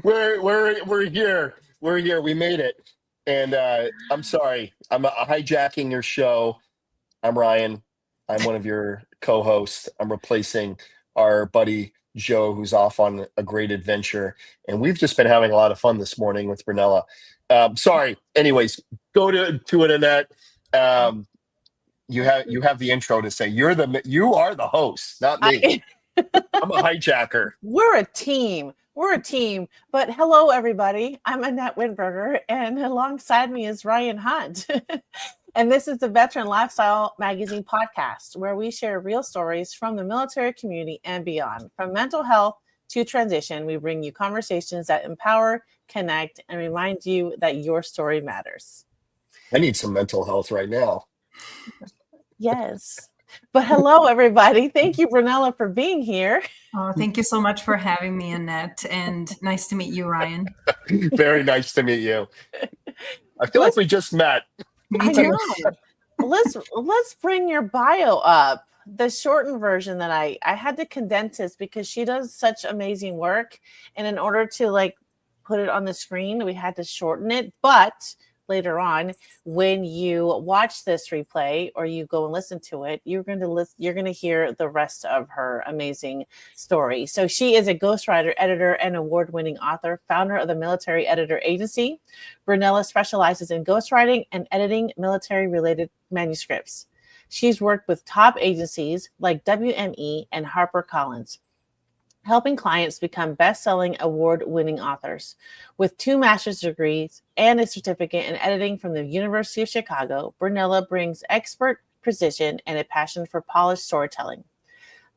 We're here. We're here. We made it. And I'm sorry. I'm hijacking your show. I'm Ryan. I'm one of your co-hosts. I'm replacing our buddy Joe, who's off on a great adventure. And we've just been having a lot of fun this morning with Brunella. Sorry. Anyways, go to it, Annette. Um, you have the intro to say. You are the host, not me. I, I'm a hijacker. we're a team. We're a team. But hello, everybody. I'm Annette Winberger, and alongside me is Ryan Hunt. And this is the Veteran Lifestyle Magazine podcast, where we share real stories from the military community and beyond. From mental health to transition, we bring you conversations that empower, connect, and remind you that your story matters. I need some mental health right now. Yes. But hello, everybody. Thank you, Brunella, for being here. Oh, thank you so much for having me, Annette, and nice to meet you, Ryan. Very nice to meet you. I feel like we just met. Me too. I know. Let's bring your bio up. The shortened version that I had to condense this because she does such amazing work, and in order to put it on the screen, we had to shorten it. But later on, when you watch this replay or you go and listen to it, you're going to hear the rest of her amazing story. So she is a ghostwriter, editor, and award-winning author, founder of the Military Editor Agency. Brunella specializes in ghostwriting and editing military-related manuscripts. She's worked with top agencies like WME and HarperCollins, helping clients become best-selling award-winning authors. With 2 master's degrees and a certificate in editing from the University of Chicago, Brunella brings expert precision and a passion for polished storytelling.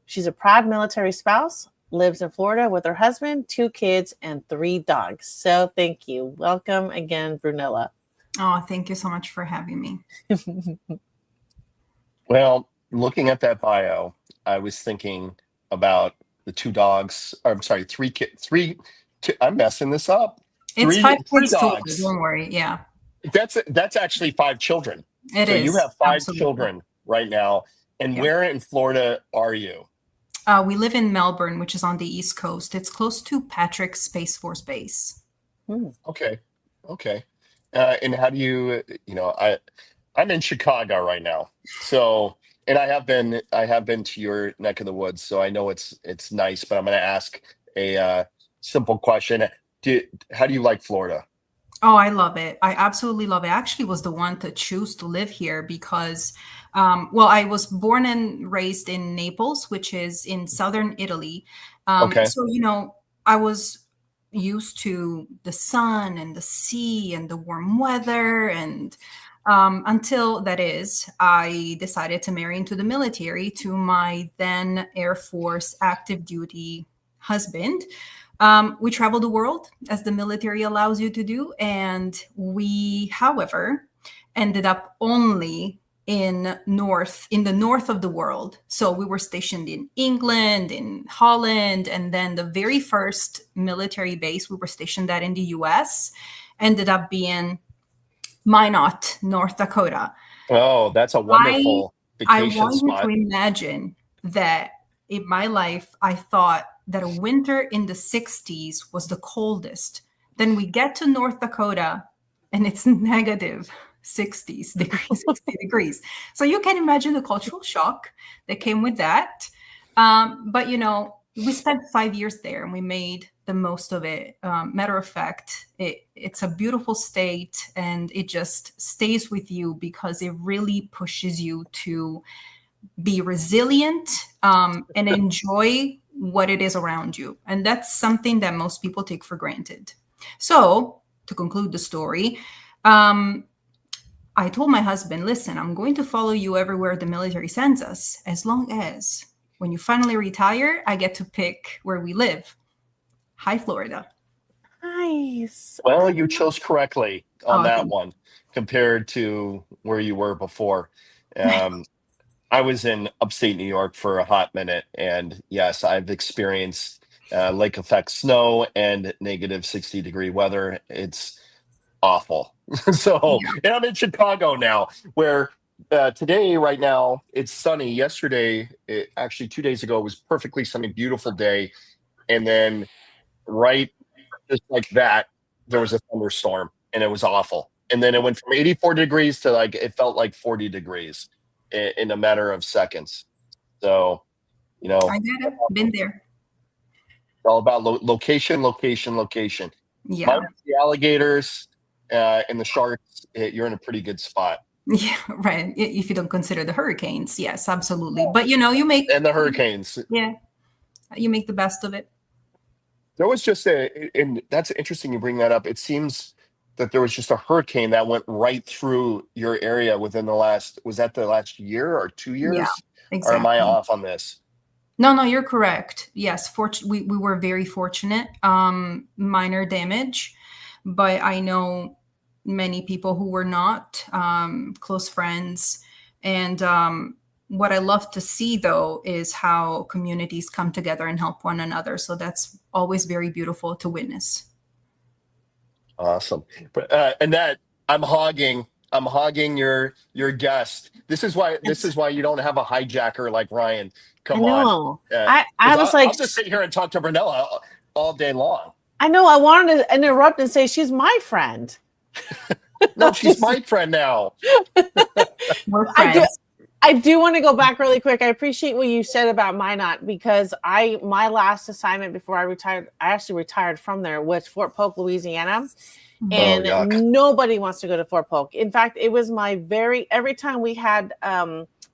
She's a proud military spouse, lives in Florida with her husband, 2 kids, and 3 dogs. So thank you. Welcome again, Brunella. Oh, thank you so much for having me. Well, looking at that bio, I was thinking about the 2 dogs. Or, I'm sorry, 3 kids. I'm messing this up. It's 5 kids total, dogs. don't worry. Yeah. That's actually 5 children. It so is. You have 5 Absolutely. children right now. And where in Florida are you? We live in Melbourne, which is on the East Coast. It's close to Patrick Space Force Base. Okay. And how do I'm in Chicago right now. So, and I have been to your neck of the woods, so I know it's nice, but I'm going to ask a simple question. How do you like Florida? Oh, I love it. I absolutely love it. I actually was the one to choose to live here because, I was born and raised in Naples, which is in southern Italy. Okay. So, I was used to the sun and the sea and the warm weather. And until I decided to marry into the military to my then Air Force active duty husband. We traveled the world as the military allows you to do. And we, however, ended up only in the north of the world. So we were stationed in England, in Holland, and then the very first military base we were stationed at in the US ended up being Minot, North Dakota. Oh, that's a wonderful vacation I want spot. you to imagine that in my life, I thought that a winter in the 60s was the coldest. Then we get to North Dakota and it's negative 60 degrees. So you can imagine the cultural shock that came with that. But we spent 5 years there and we made the most of it. Matter of fact, it's a beautiful state and it just stays with you because it really pushes you to be resilient and enjoy what it is around you. And that's something that most people take for granted. So to conclude the story, I told my husband, listen, I'm going to follow you everywhere the military sends us, as long as when you finally retire, I get to pick where we live. Hi, Florida. Nice. Well, you chose correctly on that thank one compared to where you were before. I was in upstate New York for a hot minute, and yes, I've experienced lake effect snow and negative 60-degree weather. It's awful. So, and I'm in Chicago now, where today, right now, it's sunny. Yesterday, actually 2 days ago, it was perfectly sunny, beautiful day. And then right just like that, there was a thunderstorm and it was awful. And then it went from 84 degrees to like, it felt like 40 degrees in a matter of seconds. So, you know, I get it. Been there. it's all about location, location, location. Yeah. Minus the alligators and the sharks, you're in a pretty good spot. Yeah, right. If you don't consider the hurricanes, yes, absolutely. But you make And the hurricanes. Yeah, you make the best of it. There was just and that's interesting you bring that up. It seems that there was just a hurricane that went right through your area within was that the last year or 2 years? Yeah, Or am I exactly. off on this? No, you're correct. Yes, we were very fortunate. Minor damage, but I know many people who were not close friends. And what I love to see, though, is how communities come together and help one another. So that's always very beautiful to witness. Awesome. But Annette, I'm hogging your guest. This is why you don't have a hijacker like Ryan. Come I on. know. I was like, I'll just sit here and talk to Brunella all day long. I know. I wanted to interrupt and say she's my friend. No, she's my friend now. We're friends. I do want to go back really quick. I appreciate what you said about Minot, because my last assignment before I retired, I actually retired from there, was Fort Polk, Louisiana. And nobody wants to go to Fort Polk. In fact, it was every time we had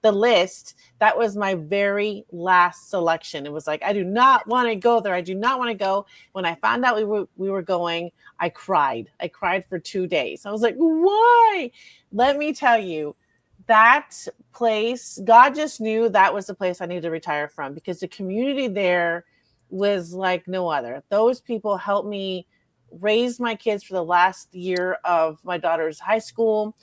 the list, that was my very last selection. It was like, I do not want to go there. I do not want to go. When I found out we were going, I cried. I cried for 2 days. I was like, why? Let me tell you, that place, God just knew that was the place I needed to retire from, because the community there was like no other. Those people helped me raise my kids for the last year of my daughter's high school.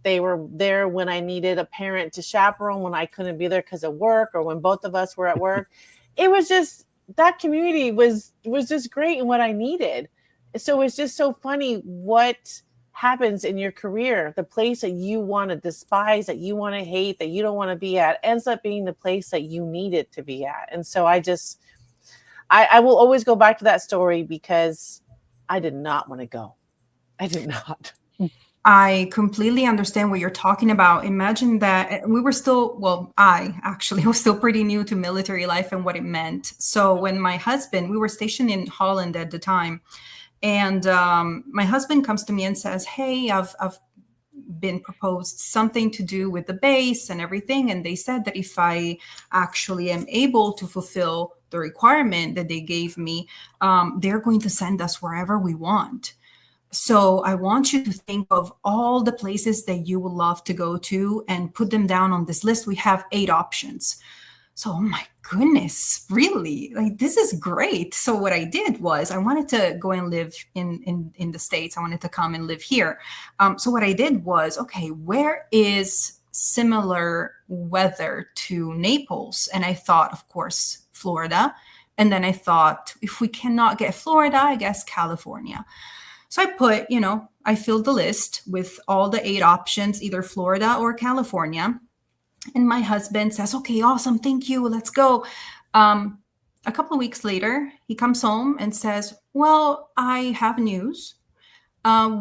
They were there when I needed a parent to chaperone, when I couldn't be there because of work, or when both of us were at work. It was just, that community was just great and what I needed. So it's just so funny what happens in your career. The place that you want to despise, that you want to hate, that you don't want to be at, ends up being the place that you needed to be at. And so I will always go back to that story, because I did not want to go. I did not. I completely understand what you're talking about. Imagine that we were still, I actually was still pretty new to military life and what it meant. So when we were stationed in Holland at the time, and my husband comes to me and says, hey, I've been proposed something to do with the base and everything. And they said that if I actually am able to fulfill the requirement that they gave me, they're going to send us wherever we want. So I want you to think of all the places that you would love to go to and put them down on this list. We have 8 options. So, oh my goodness, really? Like, this is great. So what I did was I wanted to go and live in the States. I wanted to come and live here. So what I did was, okay, where is similar weather to Naples? And I thought, of course, Florida. And then I thought, if we cannot get Florida, I guess California. So I filled the list with all the 8 options, either Florida or California. And my husband says, okay, awesome. Thank you. Let's go. A couple of weeks later, he comes home and says, well, I have news.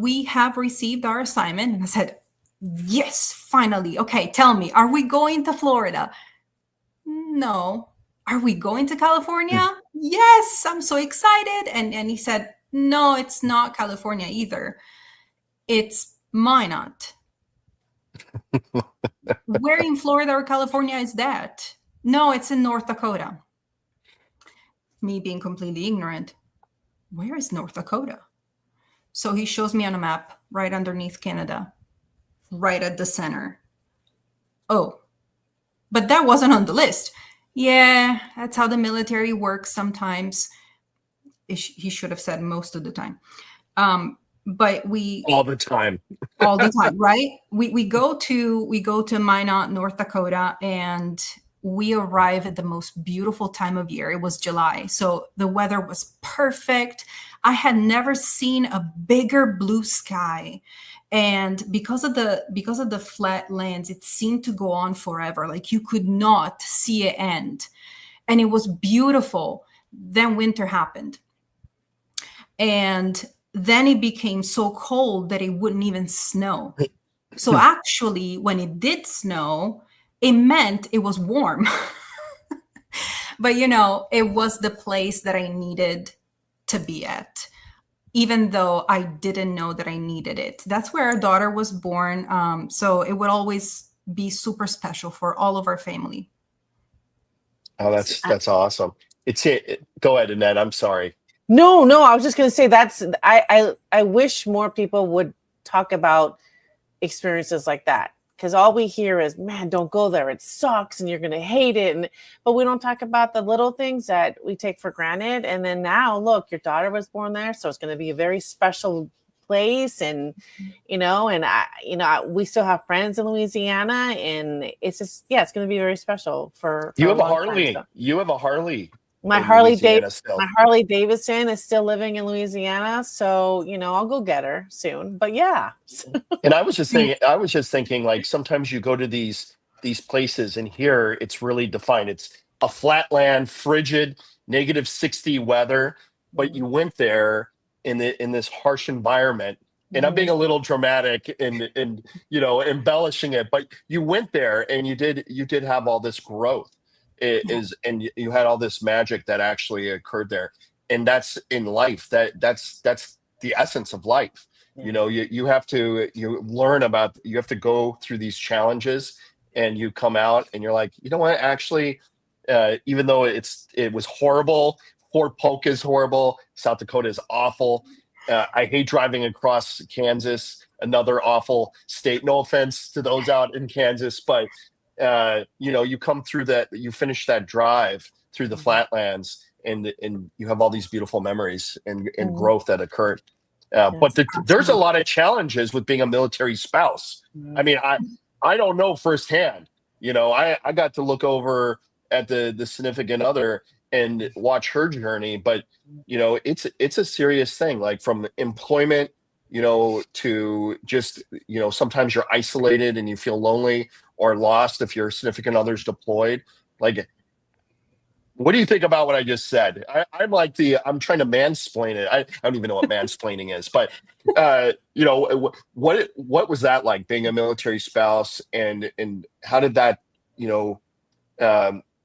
We have received our assignment. And I said, yes, finally. Okay, tell me, are we going to Florida? No. Are we going to California? Yes, I'm so excited. And he said, no, it's not California either. It's Minot. Where in Florida or California is that? No, it's in North Dakota. Me being completely ignorant. Where is North Dakota? So he shows me on a map right underneath Canada, right at the center. Oh, but that wasn't on the list. Yeah, that's how the military works sometimes. He should have said most of the time. But all the time, right? We go to Minot, North Dakota, and we arrive at the most beautiful time of year. It was July, so the weather was perfect. I had never seen a bigger blue sky, and because of the flat lands, it seemed to go on forever. Like you could not see it end, and it was beautiful. Then winter happened. And then it became so cold that it wouldn't even snow. So actually, when it did snow, it meant it was warm. But, you know, it was the place that I needed to be at, even though I didn't know that I needed it. That's where our daughter was born. So it would always be super special for all of our family. Oh, that's awesome. Go ahead, Annette. I'm sorry. No, I was just gonna say I wish more people would talk about experiences like that, because all we hear is, man, don't go there, it sucks and you're gonna hate it, but we don't talk about the little things that we take for granted. And then now look, your daughter was born there, so it's going to be a very special place. And we still have friends in Louisiana, and it's just, yeah, it's going to be very special for You a have a long Harley. time. So. You have a Harley. My in Harley Louisiana still. My Harley Davidson is still living in Louisiana, so I'll go get her soon. But yeah. And I was just thinking, like, sometimes you go to these places, and here it's really defined. It's a flat land, frigid, -60 weather, but you went there in this harsh environment. And I'm being a little dramatic and embellishing it, but you went there and you did have all this growth. And you had all this magic that actually occurred there. And that's in life. That's the essence of life. Yeah. You have to you have to go through these challenges, and you come out and you're like, you know what, actually, even though it was horrible, Fort Polk is horrible, South Dakota is awful. I hate driving across Kansas, another awful state. No offense to those out in Kansas, but you come through that, you finish that drive through the flatlands, and you have all these beautiful memories and growth that occurred. But there's a lot of challenges with being a military spouse. I mean, I don't know firsthand. I got to look over at the significant other and watch her journey, but it's a serious thing, like from employment, to just, sometimes you're isolated and you feel lonely or lost if your significant other's deployed. Like, what do you think about what I just said? I'm trying to mansplain it. I don't even know what mansplaining is, but what was that like, being a military spouse, and how did that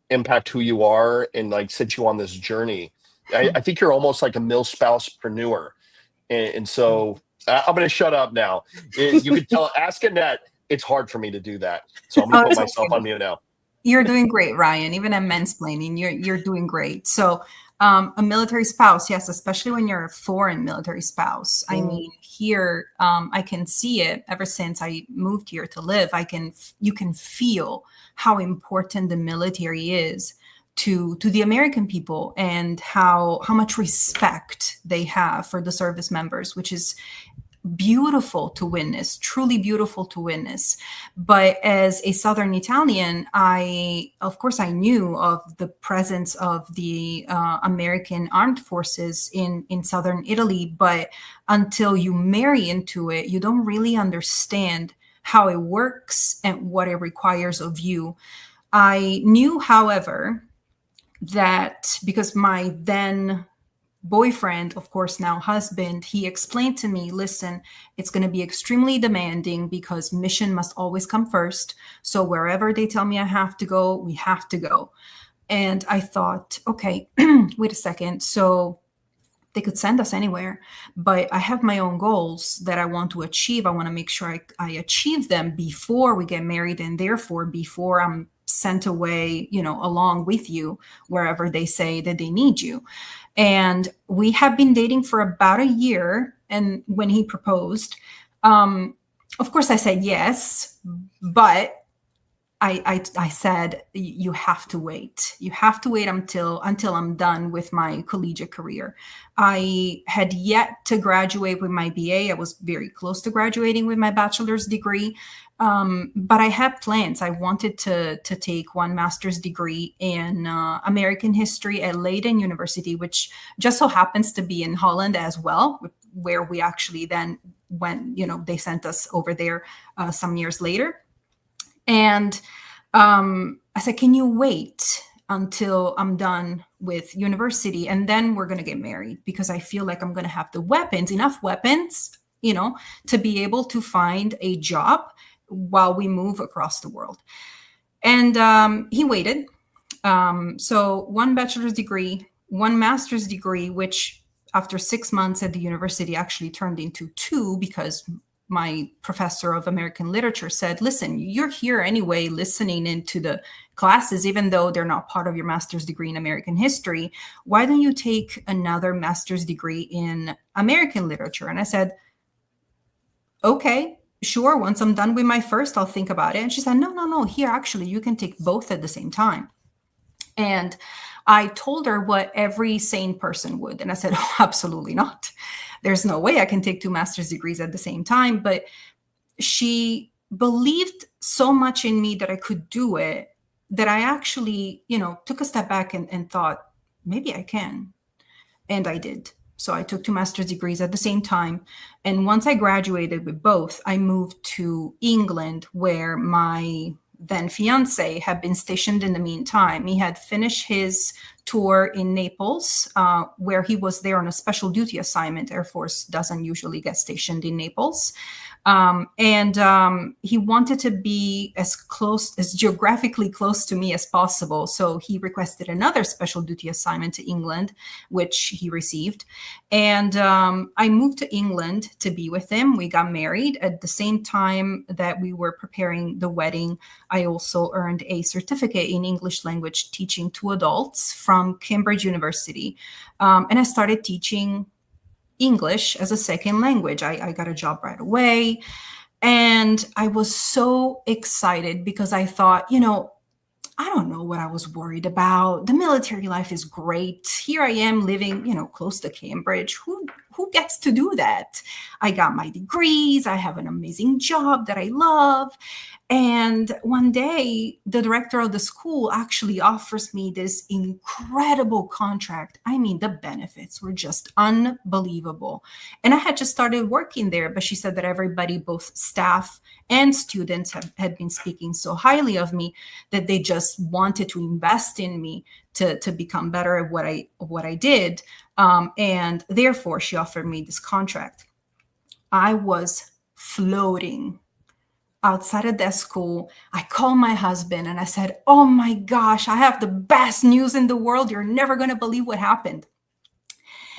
impact who you are and like set you on this journey? I think you're almost like a mil spousepreneur, and so I'm going to shut up now. You could ask Annette. It's hard for me to do that, so I'm going to put myself on mute now. You're doing great, Ryan. Even at mansplaining, you're doing great. So, a military spouse, yes, especially when you're a foreign military spouse. I mean, here, I can see it ever since I moved here to live. You can feel how important the military is to the American people, and how much respect they have for the service members, which is beautiful to witness, truly beautiful to witness. But as a Southern Italian, of course, I knew of the presence of the American armed forces in Southern Italy, but until you marry into it, you don't really understand how it works and what it requires of you. I knew, however, that because my then boyfriend, of course now husband, he explained to me, listen, it's going to be extremely demanding because mission must always come first. So wherever they tell me I have to go, we have to go. And I thought, okay, wait a second. So they could send us anywhere, but I have my own goals that I want to achieve. I want to make sure I achieve them before we get married, and therefore before I'm sent away, along with you wherever they say that they need you. And we have been dating for about a year. And when he proposed, of course I said yes, but I said, you have to wait. You have to wait until I'm done with my collegiate career. I had yet to graduate with my BA. I was very close to graduating with my bachelor's degree. But I had plans. I wanted to take one master's degree in American history at Leiden University, which just so happens to be in Holland as well, where we actually then went, they sent us over there some years later. And I said, can you wait until I'm done with university. And then we're going to get married because I feel like I'm going to have the weapons, enough weapons, to be able to find a job while we move across the world. And he waited. So 1 bachelor's degree, 1 master's degree, which after 6 months at the university actually turned into 2 because my professor of American literature said, listen, you're here anyway, listening into the classes, even though they're not part of your master's degree in American history. Why don't you take another master's degree in American literature? And I said, okay, sure. Once I'm done with my first, I'll think about it. And she said, no, here, actually, you can take both at the same time. And I told her what every sane person would. And I said, oh, absolutely not. There's no way I can take 2 master's degrees at the same time. But she believed so much in me that I could do it that I actually, took a step back and thought, maybe I can. And I did. So I took 2 master's degrees at the same time. And once I graduated with both, I moved to England, where my then fiance had been stationed in the meantime. He had finished his tour in Naples, where he was there on a special duty assignment. Air Force doesn't usually get stationed in Naples. And he wanted to be as geographically close to me as possible. So he requested another special duty assignment to England, which he received. And I moved to England to be with him. We got married at the same time that we were preparing the wedding. I also earned a certificate in English language teaching to adults from Cambridge University. And I started teaching English as a second language. I got a job right away. And I was so excited because I thought, I don't know what I was worried about. The military life is great. Here I am living, close to Cambridge. Who gets to do that? I got my degrees. I have an amazing job that I love. And one day, the director of the school actually offers me this incredible contract. I mean, the benefits were just unbelievable. And I had just started working there, but she said that everybody, both staff and students, had been speaking so highly of me that they just wanted to invest in me to become better at what I did. And therefore, she offered me this contract. I was floating outside of that school. I called my husband and I said, oh my gosh, I have the best news in the world. You're never going to believe what happened.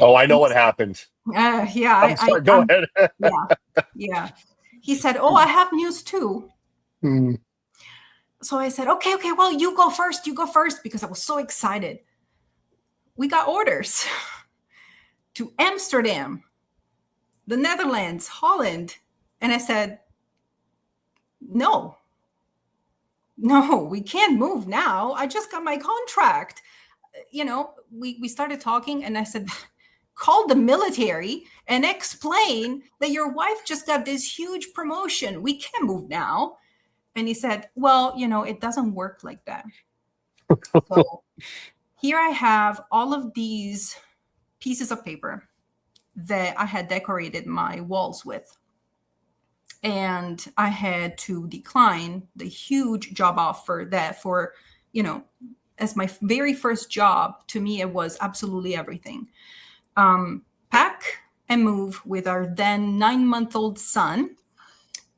Oh, I know what happened. Yeah. I'm sorry, go ahead. Yeah. He said, oh, I have news too. Hmm. So I said, okay, well, you go first, because I was so excited. We got orders to Amsterdam, the Netherlands, Holland. And I said, no, we can't move now. I just got my contract. We started talking and I said, call the military and explain that your wife just got this huge promotion. We can't move now. And he said, well, it doesn't work like that. So here I have all of these pieces of paper that I had decorated my walls with. And I had to decline the huge job offer that for, as my very first job, to me, it was absolutely everything. Pack and move with our then 9-month-old son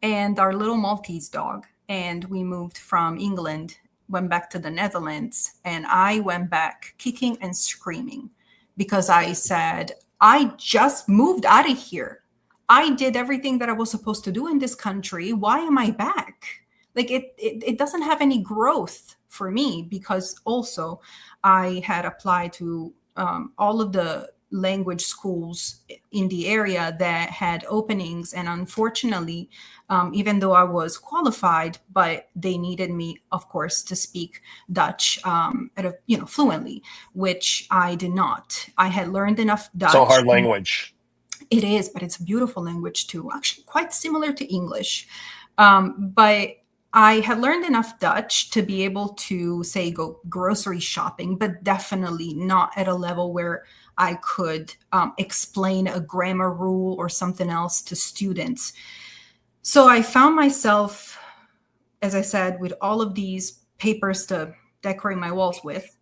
and our little Maltese dog. And we moved from England, went back to the Netherlands, and I went back kicking and screaming because I said, I just moved out of here. I did everything that I was supposed to do in this country. Why am I back? Like it doesn't have any growth for me, because also I had applied to all of the language schools in the area that had openings. And unfortunately, even though I was qualified, but they needed me, of course, to speak Dutch fluently, which I did not. I had learned enough Dutch. So hard language. It is, but it's a beautiful language too, actually quite similar to English. But I had learned enough Dutch to be able to, say, go grocery shopping, but definitely not at a level where I could explain a grammar rule or something else to students. So I found myself, as I said, with all of these papers to decorate my walls with.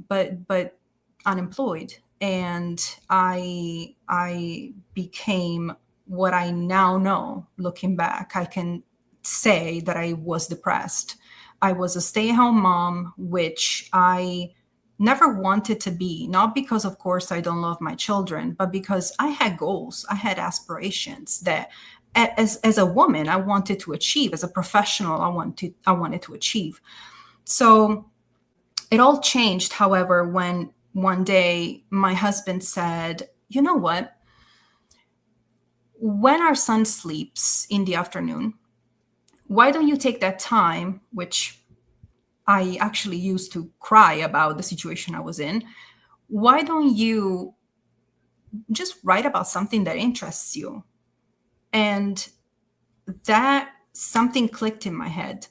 but unemployed. And I became what I now know. Looking back, I can say that I was depressed. I was a stay-at-home mom, which I never wanted to be, not because, of course, I don't love my children, but because I had goals, I had aspirations that as a woman, I wanted to achieve. As a professional, I wanted to achieve. So it all changed, however, when one day my husband said, you know what? When our son sleeps in the afternoon, why don't you take that time, which I actually used to cry about the situation I was in. Why don't you just write about something that interests you? And that something clicked in my head.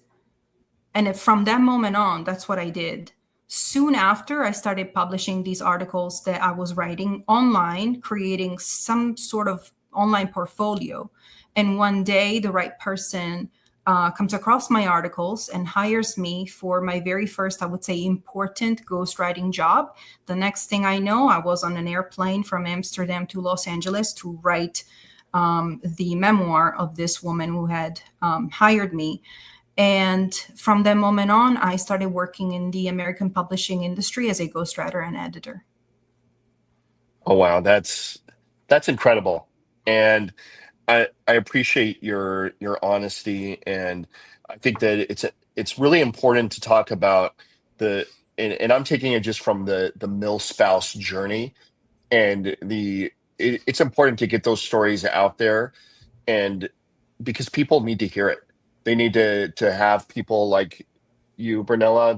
And from that moment on, that's what I did. Soon after, I started publishing these articles that I was writing online, creating some sort of online portfolio. And one day, the right person comes across my articles and hires me for my very first, I would say, important ghostwriting job. The next thing I know, I was on an airplane from Amsterdam to Los Angeles to write the memoir of this woman who had hired me. And from that moment on, I started working in the American publishing industry as a ghostwriter and editor. Oh wow, that's incredible. And I appreciate your honesty, and I think that it's really important to talk about and I'm taking it just from the mill spouse journey, and it's important to get those stories out there, and because people need to hear it. They need to have people like you, Brunella,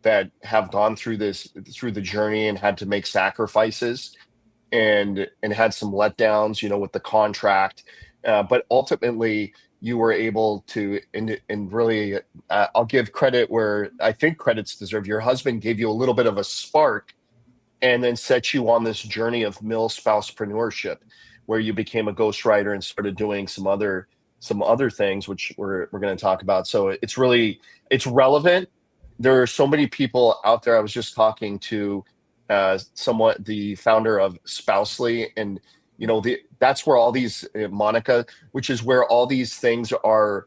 that have gone through the journey and had to make sacrifices and had some letdowns, with the contract, but ultimately you were able to, and really, I'll give credit where I think credit's deserved. Your husband gave you a little bit of a spark, and then set you on this journey of mill spousepreneurship, where you became a ghostwriter and started doing some other things, which we're going to talk about. So it's relevant. There are so many people out there. I was just talking to somewhat the founder of Spousely, and that's where all these Monica, which is where all these things are,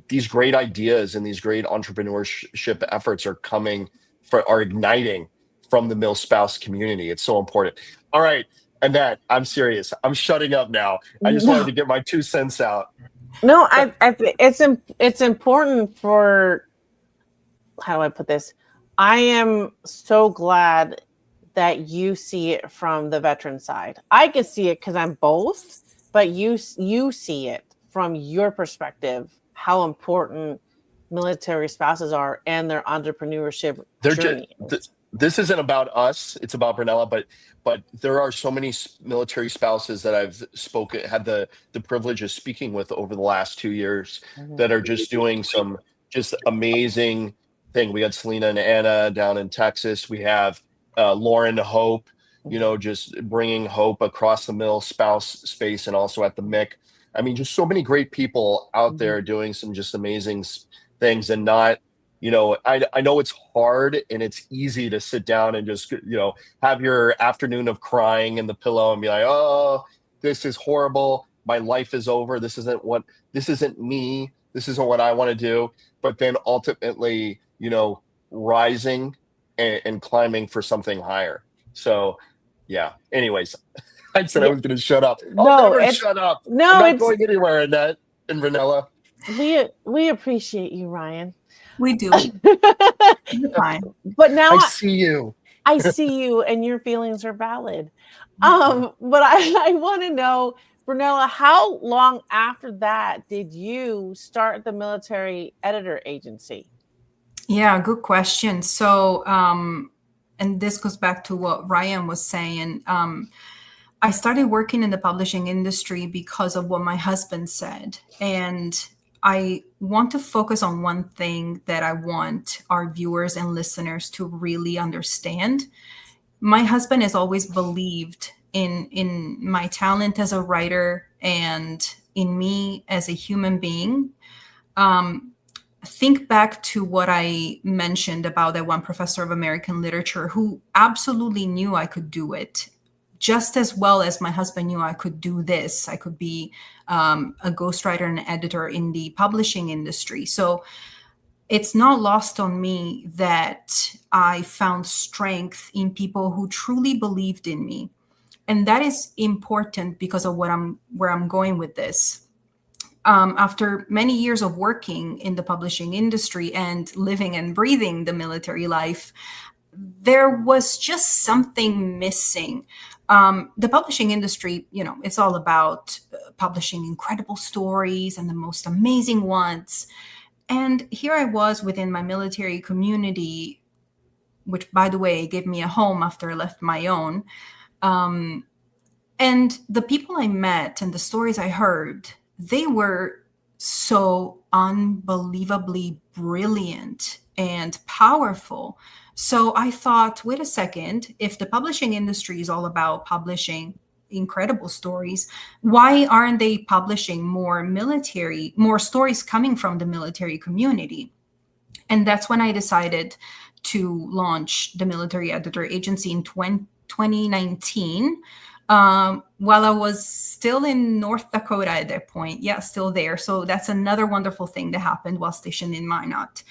these great ideas and these great entrepreneurship efforts are igniting from the mill spouse community. It's so important. All right, Annette, I'm serious. I'm shutting up now. I just wanted to get my 2 cents out. No, I it's important for, how do I put this? I am so glad that you see it from the veteran side. I can see it because I'm both, but you see it from your perspective, how important military spouses are and their entrepreneurship journey. This isn't about us. It's about Brunella, but there are so many military spouses that I've had the privilege of speaking with over the last 2 years that are just doing some just amazing thing. We had Selena and Anna down in Texas. We have Lauren Hope, just bringing hope across the mill spouse space and also at the MIC. I mean, just so many great people out there doing some just amazing things, and not, I know it's hard and it's easy to sit down and just, have your afternoon of crying in the pillow and be like, oh, this is horrible. My life is over. This isn't me. This isn't what I want to do. But then ultimately, rising and climbing for something higher. So, yeah. Anyways, I said I was going to shut up. I'll never shut up. No, I'm not going anywhere, Annette and Brunella. We appreciate you, Ryan. We do. Fine. But now I see you. I see you, and your feelings are valid. But I want to know, Brunella, how long after that did you start the military editor agency? Yeah, good question. So, and this goes back to what Ryan was saying. I started working in the publishing industry because of what my husband said. And I want to focus on one thing that I want our viewers and listeners to really understand. My husband has always believed in my talent as a writer and in me as a human being. think back to what I mentioned about that one professor of American literature who absolutely knew I could do it just as well as my husband knew I could do this. I could be a ghostwriter and editor in the publishing industry. So it's not lost on me that I found strength in people who truly believed in me. And that is important because of where I'm going with this. After many years of working in the publishing industry and living and breathing the military life, there was just something missing. The publishing industry, it's all about publishing incredible stories and the most amazing ones. And here I was within my military community, which, by the way, gave me a home after I left my own. And the people I met and the stories I heard, they were so unbelievably brilliant and powerful. So I thought, wait a second, if the publishing industry is all about publishing incredible stories, why aren't they publishing more stories coming from the military community? And that's when I decided to launch the Military Editor Agency in 2019. While I was still in North Dakota at that point. Yeah, still there. So that's another wonderful thing that happened while stationed in Minot.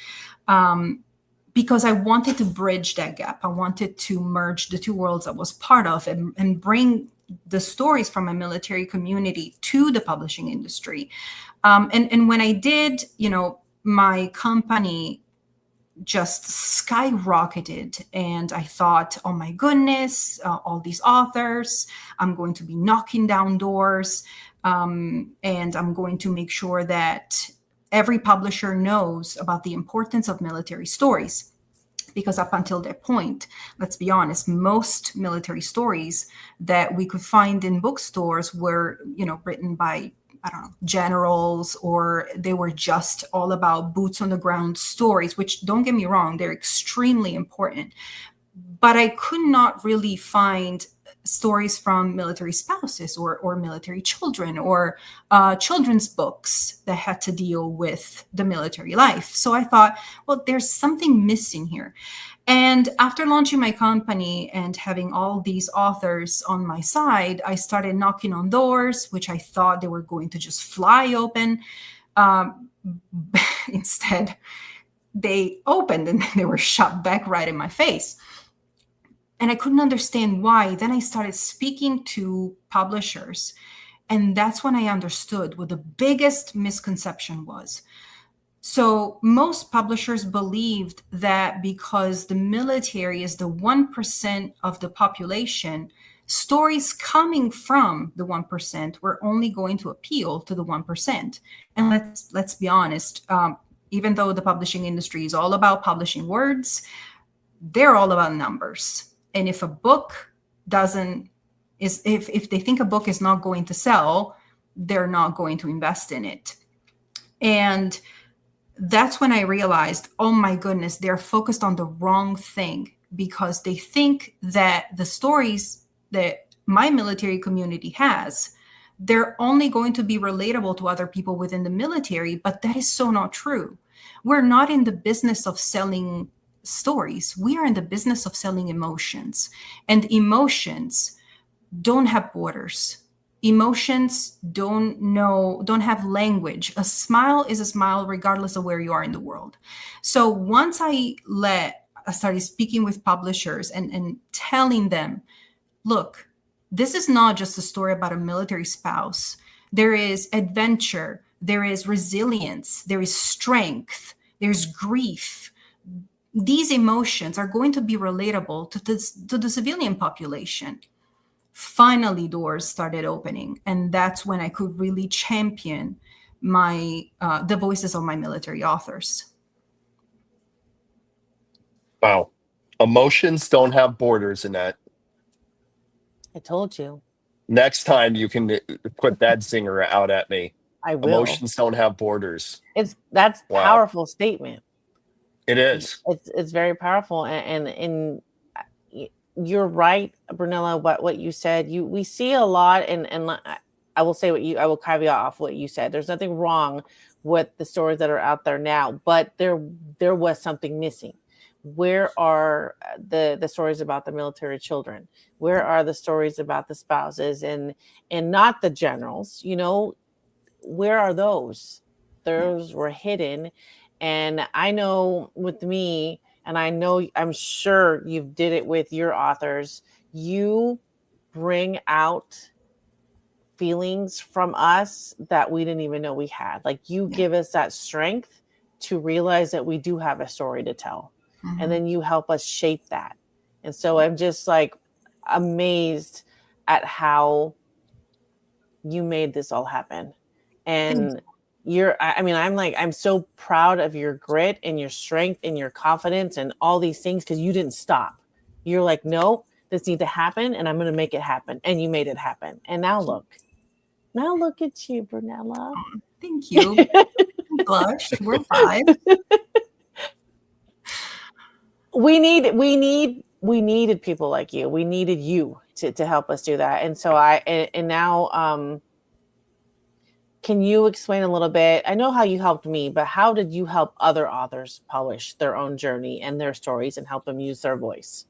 Because I wanted to bridge that gap. I wanted to merge the two worlds I was part of and bring the stories from my military community to the publishing industry. And when I did, my company just skyrocketed. And I thought, oh my goodness, all these authors, I'm going to be knocking down doors. And I'm going to make sure that every publisher knows about the importance of military stories. Because up until that point, let's be honest, most military stories that we could find in bookstores were, written by generals, or they were just all about boots on the ground stories, which, don't get me wrong, they're extremely important. But I could not really find stories from military spouses or military children or children's books that had to deal with the military life. So I thought, well, there's something missing here. And after launching my company and having all these authors on my side, I started knocking on doors, which I thought they were going to just fly open. Instead, they opened and they were shut back right in my face. And I couldn't understand why. Then I started speaking to publishers. And that's when I understood what the biggest misconception was. So most publishers believed that because the military is the 1% of the population, stories coming from the 1% were only going to appeal to the 1%. And let's be honest, even though the publishing industry is all about publishing words, they're all about numbers. And if a book if they think a book is not going to sell, they're not going to invest in it. And that's when I realized, oh my goodness, they're focused on the wrong thing, because they think that the stories that my military community has, they're only going to be relatable to other people within the military, but that is so not true. We're not in the business of selling stories. We are in the business of selling emotions, and emotions don't have borders. Emotions don't have language. A smile is a smile regardless of where you are in the world. So once I started speaking with publishers and telling them, look, this is not just a story about a military spouse. There is adventure, there is resilience, there is strength, there's grief. These emotions are going to be relatable to the civilian population. Finally, doors started opening, and that's when I could really champion the voices of my military authors. Wow. Emotions don't have borders, Annette. I told you. Next time you can put that zinger out at me. I will. Emotions don't have borders. That's Wow. powerful statement. It is. It's very powerful, and you're right, Brunella. What you said. We see a lot, and I will caveat off what you said. There's nothing wrong with the stories that are out there now, but there was something missing. Where are the stories about the military children? Where are the stories about the spouses and not the generals? Where are those? Those were hidden. And I know with me, and I'm sure you did it with your authors, you bring out feelings from us that we didn't even know we had. Like you give us that strength to realize that we do have a story to tell. And then you help us shape that. And so I'm just like amazed at how you made this all happen. And I'm so proud of your grit and your strength and your confidence and all these things, because you didn't stop. You're like, no, this needs to happen and I'm going to make it happen. And you made it happen. And now look at you, Brunella. Thank you. Blush. We're 5. We needed people like you. We needed you to help us do that. And so now, can you explain a little bit? I know how you helped me, but how did you help other authors polish their own journey and their stories and help them use their voice?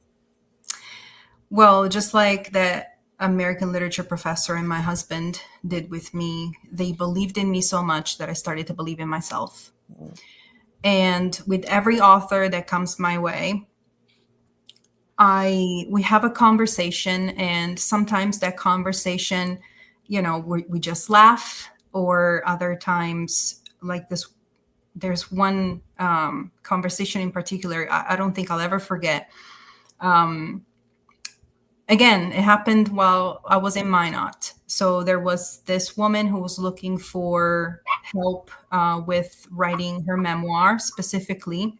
Well, just like the American literature professor and my husband did with me, they believed in me so much that I started to believe in myself. And with every author that comes my way, we have a conversation, and sometimes that conversation, we just laugh, or other times like this. There's one conversation in particular I don't think I'll ever forget. Again, it happened while I was in Minot. So there was this woman who was looking for help with writing her memoir, specifically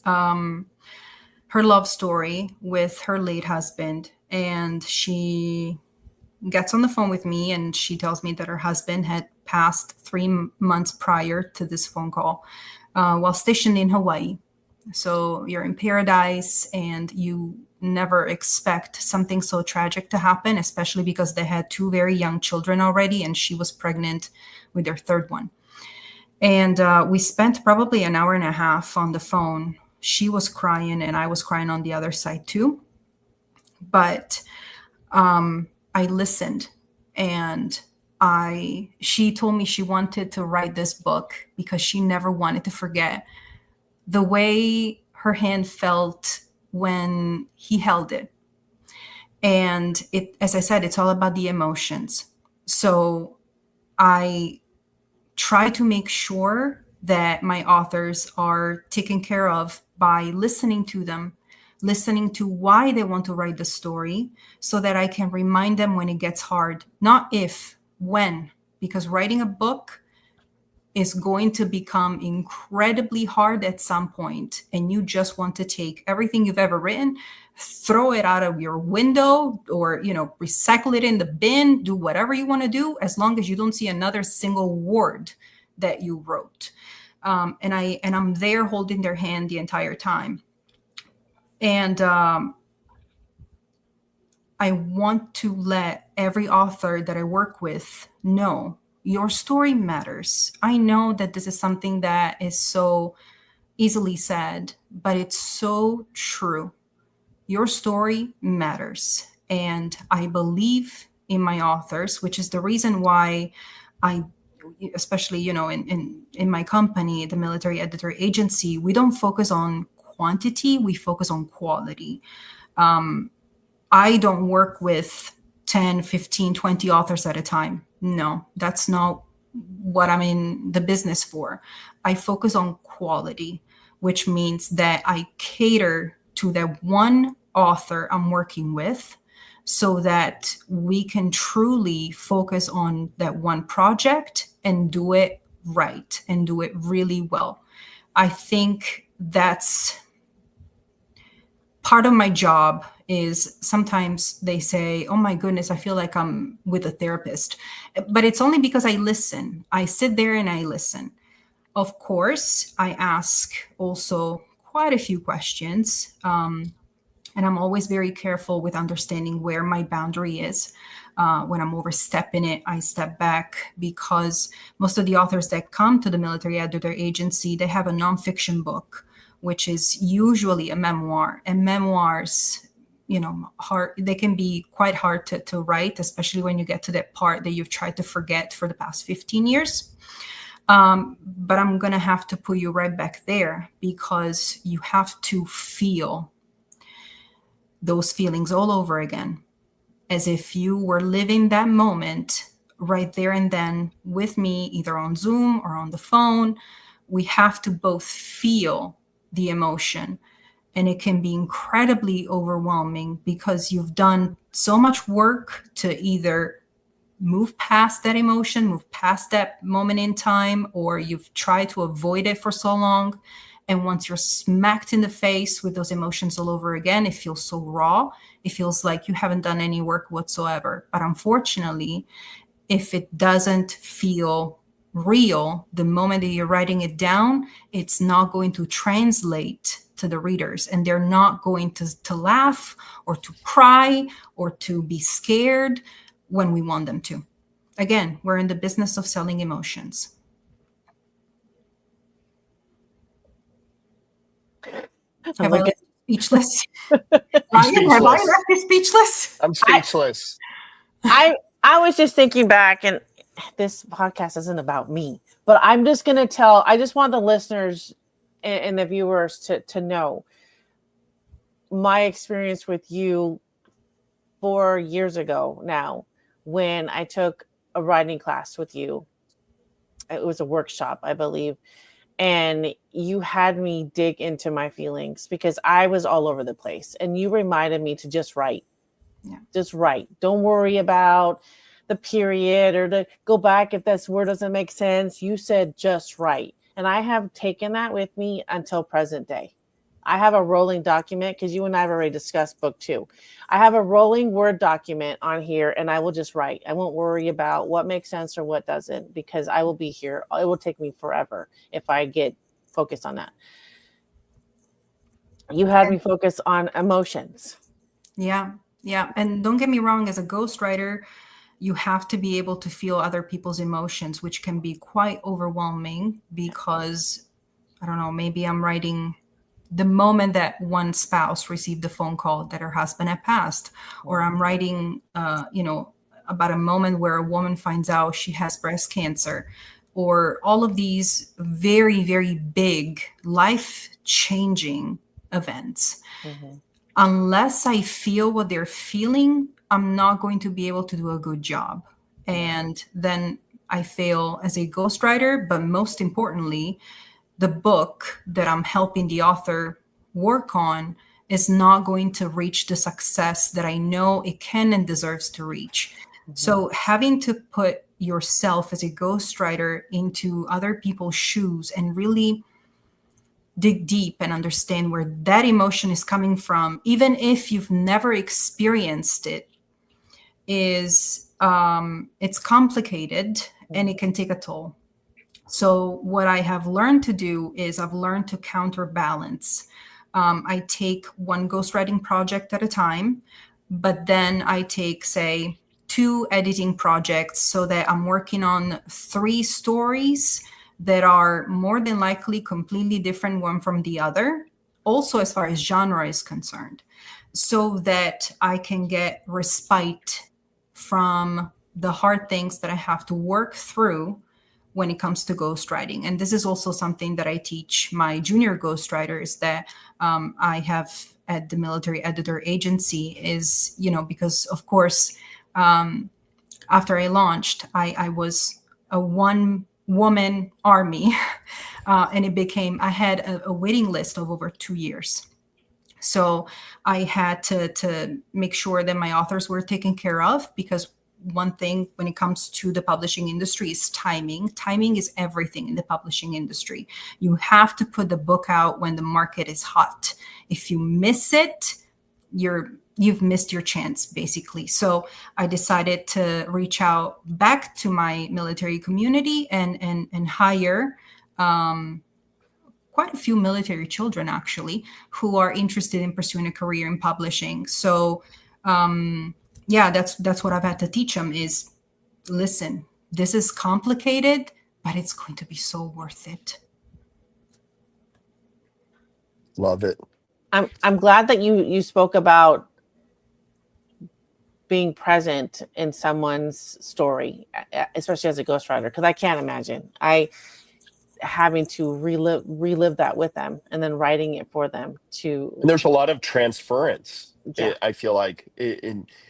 her love story with her late husband. And she gets on the phone with me and she tells me that her husband had passed 3 months prior to this phone call while stationed in Hawaii. So you're in paradise and you never expect something so tragic to happen, especially because they had 2 very young children already, and she was pregnant with their 3rd one. And we spent probably an hour and a half on the phone. She was crying and I was crying on the other side too. But I listened, and she told me she wanted to write this book because she never wanted to forget the way her hand felt when he held it. And it, as I said, it's all about the emotions. So I try to make sure that my authors are taken care of by listening to them, listening to why they want to write the story, so that I can remind them when it gets hard, not if, when, because writing a book is going to become incredibly hard at some point, and you just want to take everything you've ever written, throw it out of your window, or recycle it in the bin, do whatever you want to do, as long as you don't see another single word that you wrote. And I'm there holding their hand the entire time. And I want to let every author that I work with know your story matters. I know that this is something that is so easily said, but it's so true. Your story matters. And I believe in my authors, which is the reason why I, especially, in my company, the Military Editor Agency, we don't focus on quantity, we focus on quality. I don't work with 10, 15, 20 authors at a time. No, that's not what I'm in the business for. I focus on quality, which means that I cater to that one author I'm working with so that we can truly focus on that one project and do it right and do it really well. I think that's part of my job. Is sometimes they say, oh my goodness, I feel like I'm with a therapist. But it's only because I listen. I sit there and I listen. Of course, I ask also quite a few questions. And I'm always very careful with understanding where my boundary is. When I'm overstepping it, I step back, because most of the authors that come to the military editor agency, they have a nonfiction book, which is usually a memoir. And memoirs, they can be quite hard to write, especially when you get to that part that you've tried to forget for the past 15 years. But I'm going to have to put you right back there, because you have to feel those feelings all over again, as if you were living that moment right there and then with me, either on Zoom or on the phone. We have to both feel the emotion, and it can be incredibly overwhelming, because you've done so much work to either move past that emotion, move past that moment in time, or you've tried to avoid it for so long. And once you're smacked in the face with those emotions all over again, it feels so raw. It feels like you haven't done any work whatsoever. But unfortunately, if it doesn't feel real, the moment that you're writing it down, it's not going to translate to the readers. And they're not going to laugh or to cry or to be scared when we want them to. Again, we're in the business of selling emotions. Have I left you speechless? Ryan, have I left you speechless? I'm speechless. I was just thinking back, and this podcast isn't about me, but I'm just going to I just want the listeners and the viewers to know my experience with you 4 years ago now, when I took a writing class with you. It was a workshop, I believe. And you had me dig into my feelings, because I was all over the place. And you reminded me to just write. Yeah. Just write. Don't worry about the period or to go back if this word doesn't make sense. You said just write. And I have taken that with me until present day. I have a rolling document, because you and I have already discussed book 2. I have a rolling Word document on here, and I will just write. I won't worry about what makes sense or what doesn't, because I will be here. It will take me forever if I get focused on that. You had me focus on emotions. Yeah. Yeah. And don't get me wrong, as a ghostwriter, you have to be able to feel other people's emotions, which can be quite overwhelming, because, I don't know, maybe I'm writing the moment that one spouse received the phone call that her husband had passed, or I'm writing, about a moment where a woman finds out she has breast cancer, or all of these very, very big life-changing events. Mm-hmm. Unless I feel what they're feeling, I'm not going to be able to do a good job. And then I fail as a ghostwriter, but most importantly, the book that I'm helping the author work on is not going to reach the success that I know it can and deserves to reach. Mm-hmm. So having to put yourself as a ghostwriter into other people's shoes and really dig deep and understand where that emotion is coming from, even if you've never experienced it, is it's complicated and it can take a toll. So what I have learned to do is I've learned to counterbalance. I take one ghostwriting project at a time, but then I take, say, 2 editing projects, so that I'm working on 3 stories that are more than likely completely different one from the other, also as far as genre is concerned, so that I can get respite from the hard things that I have to work through when it comes to ghostwriting. And this is also something that I teach my junior ghostwriters that I have at the military editor agency, is, because of course, after I launched, I was a one-woman army, and I had a waiting list of over 2 years. So I had to make sure that my authors were taken care of, because one thing when it comes to the publishing industry is timing. Timing is everything in the publishing industry. You have to put the book out when the market is hot. If you miss it, you've missed your chance, basically. So I decided to reach out back to my military community and hire quite quite a few military children actually who are interested in pursuing a career in publishing. So yeah, that's what I've had to teach them is, listen, this is complicated, but it's going to be so worth it. Love it. I'm glad that you spoke about being present in someone's story, especially as a ghostwriter, because I can't imagine having to relive that with them and then writing it for them to. And there's a lot of transference. Yeah. I feel like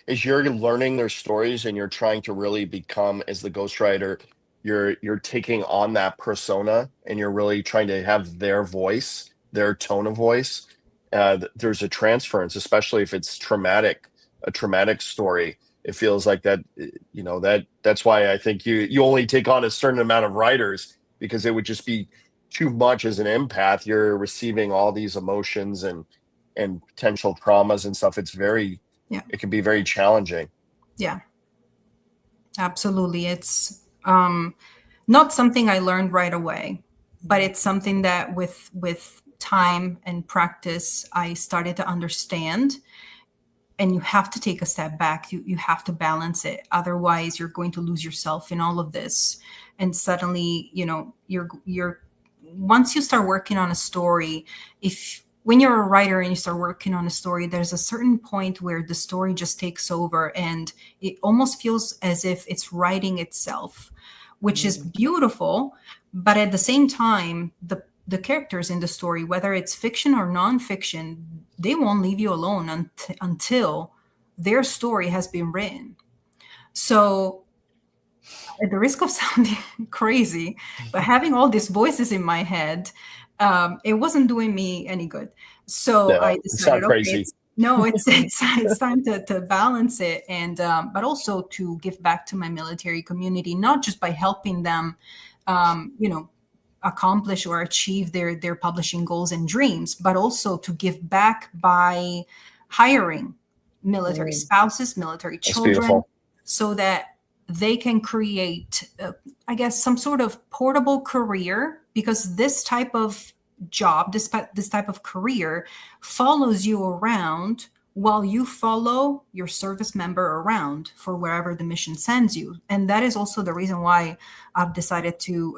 as you're learning their stories and you're trying to really become, as the ghostwriter, you're taking on that persona and you're really trying to have their voice, their tone of voice. There's a transference, especially if it's a traumatic story. It feels like that, that's why I think you only take on a certain amount of writers, because it would just be too much as an empath. You're receiving all these emotions and potential traumas and stuff. It can be very challenging. Yeah, absolutely. It's not something I learned right away, but it's something that with time and practice, I started to understand. And you have to take a step back. You have to balance it. Otherwise, you're going to lose yourself in all of this. And suddenly, you're once you start working on a story, when you're a writer and you start working on a story, there's a certain point where the story just takes over and it almost feels as if it's writing itself, which is beautiful. But at the same time, the characters in the story, whether it's fiction or nonfiction, they won't leave you alone until their story has been written. So at the risk of sounding crazy, but having all these voices in my head, it wasn't doing me any good. So No, I decided, crazy. it's time to balance it, and but also to give back to my military community, not just by helping them, accomplish or achieve their publishing goals and dreams, but also to give back by hiring military spouses, military children, so that they can create, I guess, some sort of portable career, because this type of job, this type of career follows you around while you follow your service member around for wherever the mission sends you. And that is also the reason why I've decided to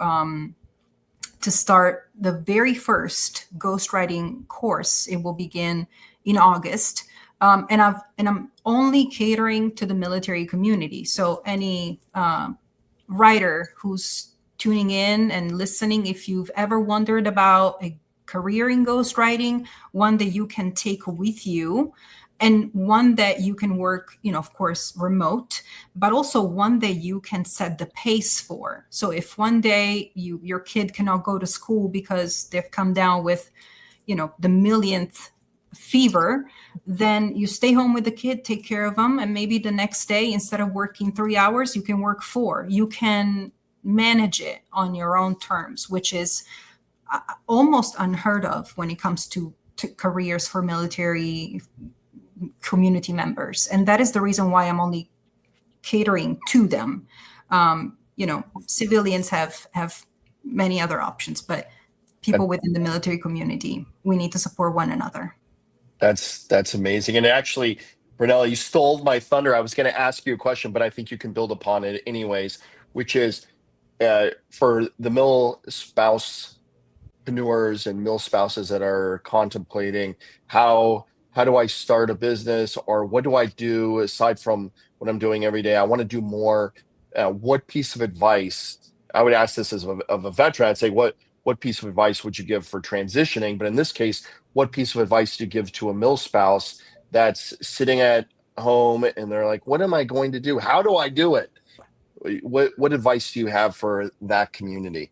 start the very first ghostwriting course. It will begin in August. And I'm only catering to the military community. So any writer who's tuning in and listening, if you've ever wondered about a career in ghostwriting, one that you can take with you, and one that you can work, of course, remote, but also one that you can set the pace for. So if one day your kid cannot go to school because they've come down with, the millionth fever, then you stay home with the kid, take care of them, and maybe the next day, instead of working 3 hours, you can work 4. You can manage it on your own terms, which is almost unheard of when it comes to careers for military community members. And that is the reason why I'm only catering to them. Civilians have many other options, but people within the military community, we need to support one another. That's amazing. And actually, Brunella, you stole my thunder. I was going to ask you a question, but I think you can build upon it anyways, which is for the mil spouse entrepreneurs and mil spouses that are contemplating how do I start a business, or what do I do aside from what I'm doing every day? I want to do more. What piece of advice, I would ask this as of a veteran, I'd say, what piece of advice would you give for transitioning? But in this case, what piece of advice do you give to a mil spouse that's sitting at home and they're like, what am I going to do? How do I do it? What advice do you have for that community?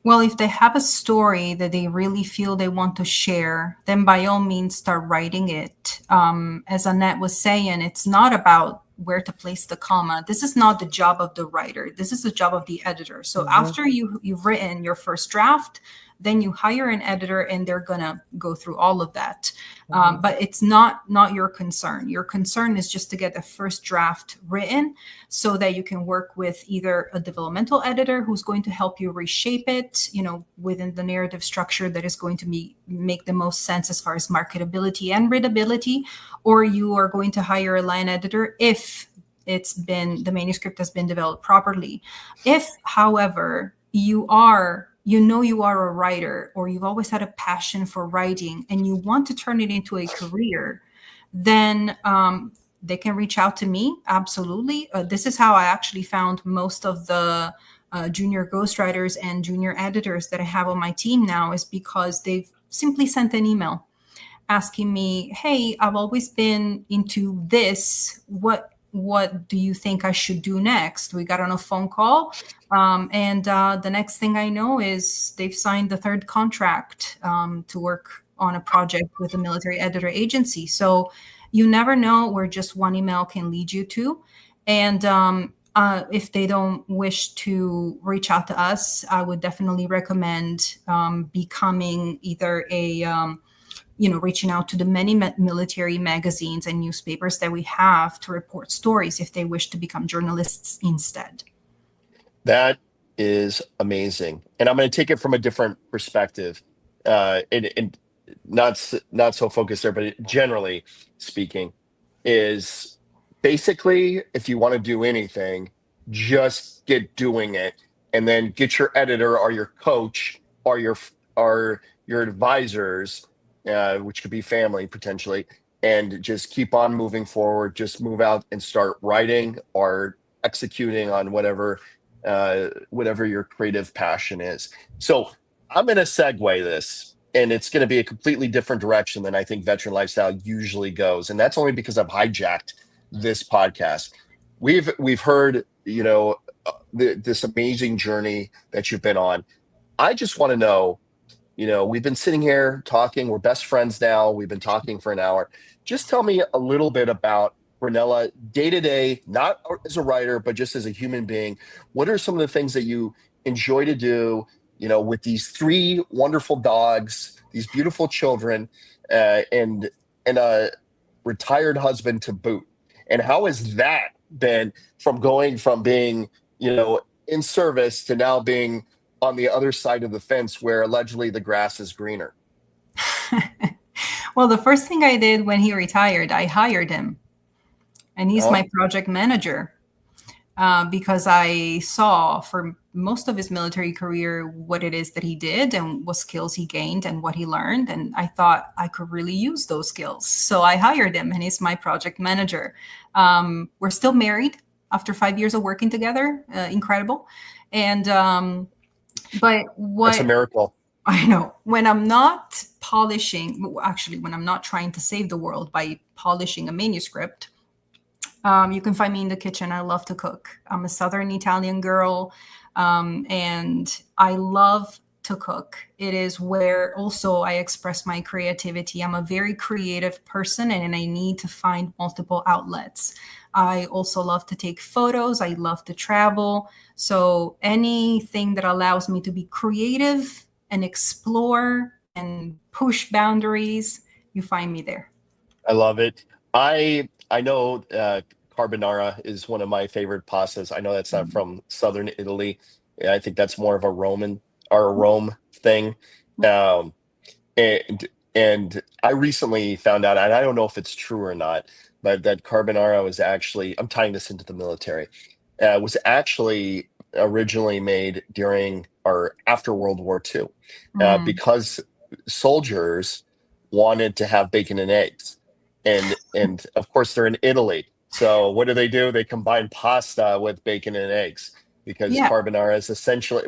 Well, if they have a story that they really feel they want to share, then by all means start writing it. As Annette was saying, it's not about where to place the comma. This is not the job of the writer. This is the job of the editor. So after you've written your first draft, then you hire an editor and they're gonna go through all of that. Mhm. But it's not your concern. Your concern is just to get the first draft written so that you can work with either a developmental editor who's going to help you reshape it, within the narrative structure that is going to make the most sense as far as marketability and readability, or you are going to hire a line editor if the manuscript has been developed properly. If, however, you are a writer, or you've always had a passion for writing and you want to turn it into a career, then they can reach out to me. Absolutely. This is how I actually found most of the junior ghostwriters and junior editors that I have on my team now, is because they've simply sent an email asking me, hey, I've always been into this. What do you think I should do next? We got on a phone call. And the next thing I know is they've signed the third contract to work on a project with a military editor agency. So you never know where just one email can lead you to. And if they don't wish to reach out to us, I would definitely recommend becoming either reaching out to the many military magazines and newspapers that we have to report stories if they wish to become journalists instead. That is amazing. And I'm going to take it from a different perspective, and not so focused there, but generally speaking, is basically, if you want to do anything, just get doing it, and then get your editor or your coach or your advisors, which could be family potentially, and just keep on moving forward. Just move out and start writing or executing on whatever your creative passion is. So I'm going to segue this, and it's going to be a completely different direction than I think Veteran Lifestyle usually goes. And that's only because I've hijacked this podcast. We've heard, this amazing journey that you've been on. I just want to know, we've been sitting here talking. We're best friends now. We've been talking for an hour. Just tell me a little bit about Brunella day to day, not as a writer, but just as a human being. What are some of the things that you enjoy to do, with these 3 wonderful dogs, these beautiful children, and a retired husband to boot? And how has that been from going from being, in service to now being on the other side of the fence where allegedly the grass is greener? Well, the first thing I did when he retired, I hired him. And he's my Oh, project manager because I saw for most of his military career what it is that he did and what skills he gained and what he learned. And I thought I could really use those skills. So I hired him, and he's my project manager. We're still married after 5 years of working together. Incredible. And but that's a what miracle. I know, when I'm not when I'm not trying to save the world by polishing a manuscript, you can find me in the kitchen. I love to cook. I'm a Southern Italian girl, and I love to cook. It is where also I express my creativity. I'm a very creative person, and I need to find multiple outlets. I also love to take photos. I love to travel. So anything that allows me to be creative and explore and push boundaries, you find me there. I love it. I know carbonara is one of my favorite pastas. I know that's not from southern Italy. Yeah, I think that's more of a Roman or a Rome thing. Um, and I recently found out, and I don't know if it's true or not, but that carbonara was actually, I'm tying this into the military, was actually originally made during or after World War II, because soldiers wanted to have bacon and eggs. And of course they're in Italy. So what do? They combine pasta with bacon and eggs, because Yeah. carbonara is essentially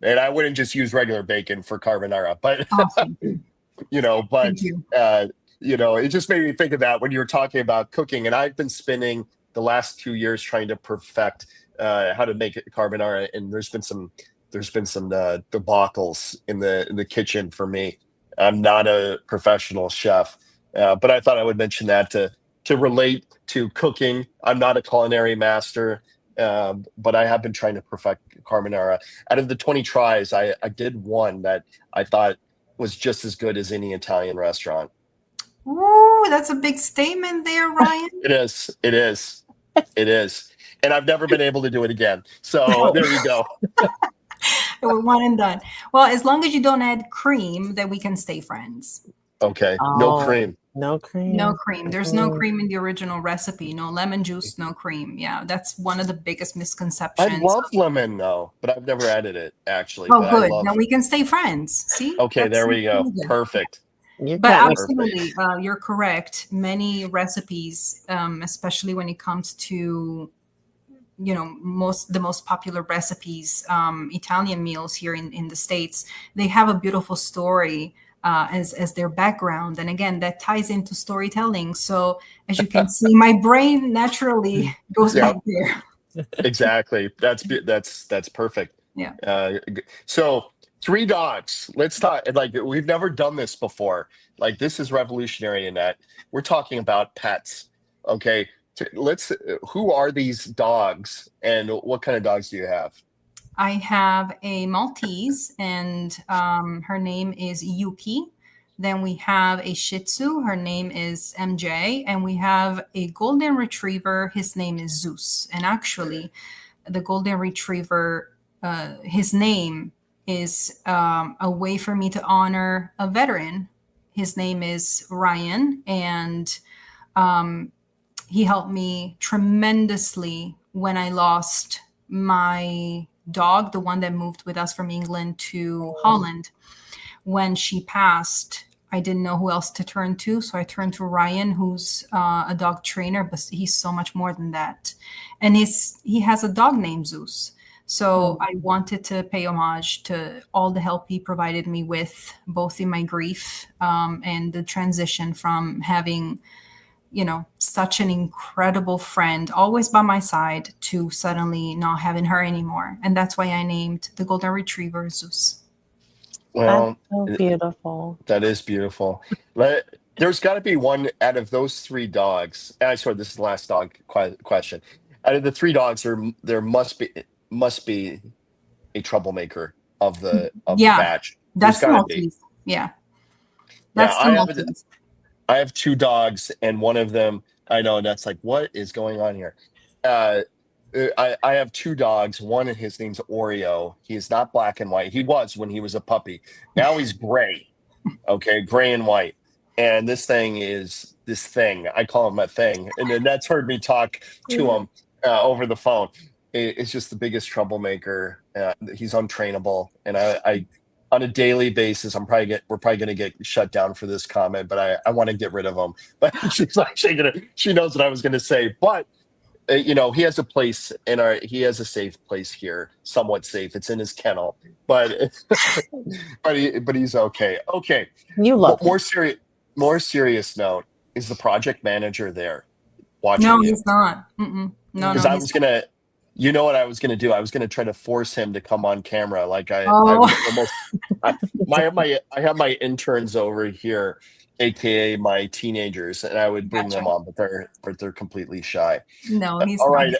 and I wouldn't just use regular bacon for carbonara, but Awesome. but Thank you. it just made me think of that when you were talking about cooking. And I've been spending the last 2 years trying to perfect how to make carbonara, and there's been some debacles in the kitchen for me. I'm not a professional chef, but I thought I would mention that to relate to cooking. I'm not a culinary master. but I have been trying to perfect carbonara. Out of the 20 tries, I did one that I thought was just as good as any Italian restaurant. Ooh, that's a big statement there, Ryan. It is. It is. It is. And I've never been able to do it again. So Oh. there you go. We're one and done. Well, as long as you don't add cream, then we can stay friends. Okay. No Oh, cream. No cream. No cream. There's no cream in the original recipe. No lemon juice, no cream. Yeah, that's one of the biggest I misconceptions. love lemon though, but I've never added it actually. Oh, But I good. love. Now we can stay friends. See? Okay, That's there we go. really good. Perfect. You But got me. absolutely, you're correct. Many recipes, especially when it comes to, you know, the most popular recipes, Italian meals here in the States, they have a beautiful story as their background. And again, that ties into storytelling. So as you can see, my brain naturally goes Yeah. back there. Exactly. That's perfect. Yeah. So 3 dogs. Let's talk. Like we've never done this before. Like this is revolutionary in that we're talking about pets. Okay. Let's. Who are these dogs, and what kind of dogs do you have? I have a Maltese, and her name is Yuki. Then we have a Shih Tzu. Her name is MJ. And we have a Golden Retriever. His name is Zeus. And actually, the Golden Retriever, his name is a way for me to honor a veteran. His name is Ryan. And he helped me tremendously when I lost my dog, the one that moved with us from England to Holland. When she passed, I didn't know who else to turn to. So I turned to Ryan, who's a dog trainer, but he's so much more than that. And he has a dog named Zeus. So I wanted to pay homage to all the help he provided me with, both in my grief and the transition from having, you know, such an incredible friend always by my side to suddenly not having her anymore. And that's why I named the Golden Retriever Zeus. Well, That's so beautiful. that is beautiful. There's got to be one out of those 3 dogs. And I swear this is the last dog question. Out of the 3 dogs, there must be a troublemaker of the batch. That's the gotta be. Maltese. Yeah. That's the Maltese. I have 2 dogs, and one of them, I know, and that's like, what is going on here? I have 2 dogs. One, his name's Oreo. He is not black and white. He was when he was a puppy. Now he's gray. Okay, gray and white. And this thing is this thing. I call him a thing. And then that's heard me talk to him over the phone. It's just the biggest troublemaker. He's untrainable, and I on a daily basis, we're probably going to get shut down for this comment, but I want to get rid of him. But she's like, she knows what I was going to say. But you know, he has a place he has a safe place here, somewhat safe. It's in his kennel, but but he's okay. Okay. You love more serious note. Is the project manager there watching No, you? he's not. No, Because I was gonna. You know what I was going to do? I was going to try to force him to come on camera. Like I was almost. I have my interns over here, aka my teenagers, and I would bring them on, but they're completely shy. No, he's all not. right.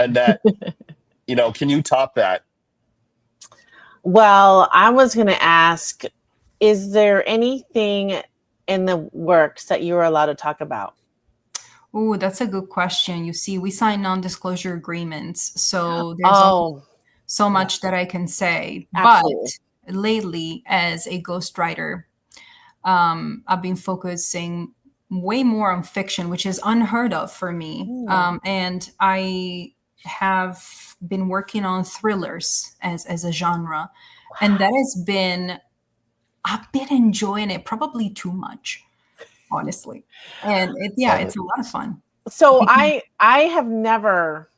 And that, you know, can you top that? Well, I was going to ask, is there anything in the works that you are allowed to talk about? Oh, that's a good question. You see, we sign non-disclosure agreements, so there's only so much that I can say. Absolutely. But lately, as a ghostwriter, I've been focusing way more on fiction, which is unheard of for me. And I have been working on thrillers as a genre, and that has been, I've been enjoying it probably too much, honestly. And it's a lot of fun. So I have never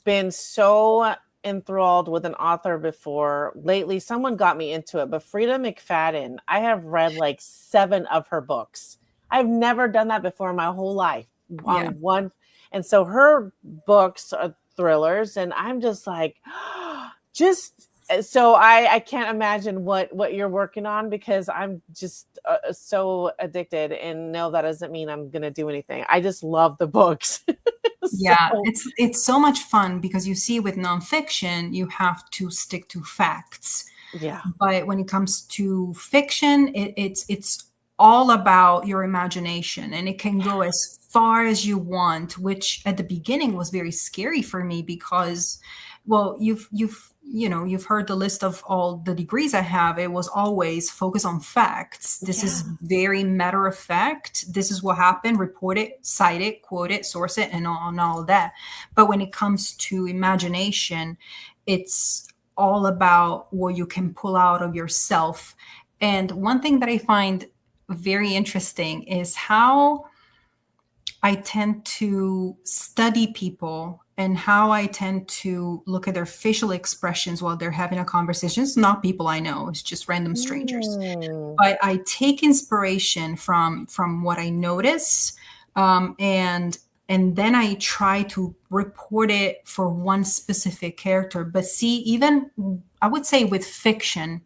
been so enthralled with an author before. Lately, someone got me into it, but Frida McFadden, I have read like 7 of her books. I've never done that before in my whole life on one. And so her books are thrillers, and I'm just like, just So I can't imagine what you're working on, because I'm just so addicted, and no, that doesn't mean I'm gonna do anything. I just love the books. Yeah, So it's so much fun because you see with nonfiction, you have to stick to facts. yeah. But when it comes to fiction, it's all about your imagination, and it can go as far as you want, which at the beginning was very scary for me because, well, you've heard the list of all the degrees I have. It was always focus on facts. This is very matter of fact. This is what happened. Report it, cite it, quote it, source it, and all of that. But when it comes to imagination, it's all about what you can pull out of yourself. And one thing that I find very interesting is how I tend to study people and how I tend to look at their facial expressions while they're having a conversation. It's not people I know, it's just random strangers. But I take inspiration from what I notice, and then I try to report it for one specific character. But see, even I would say with fiction,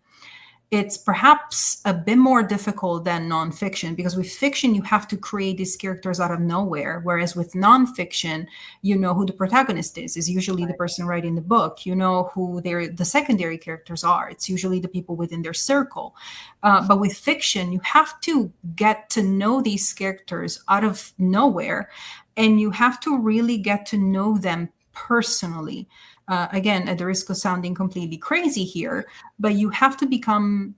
it's perhaps a bit more difficult than nonfiction, because with fiction, you have to create these characters out of nowhere. Whereas with nonfiction, you know who the protagonist is usually the person writing the book. You know who the secondary characters are. It's usually the people within their circle. But with fiction, you have to get to know these characters out of nowhere, and you have to really get to know them personally. Again, at the risk of sounding completely crazy here, but you have to become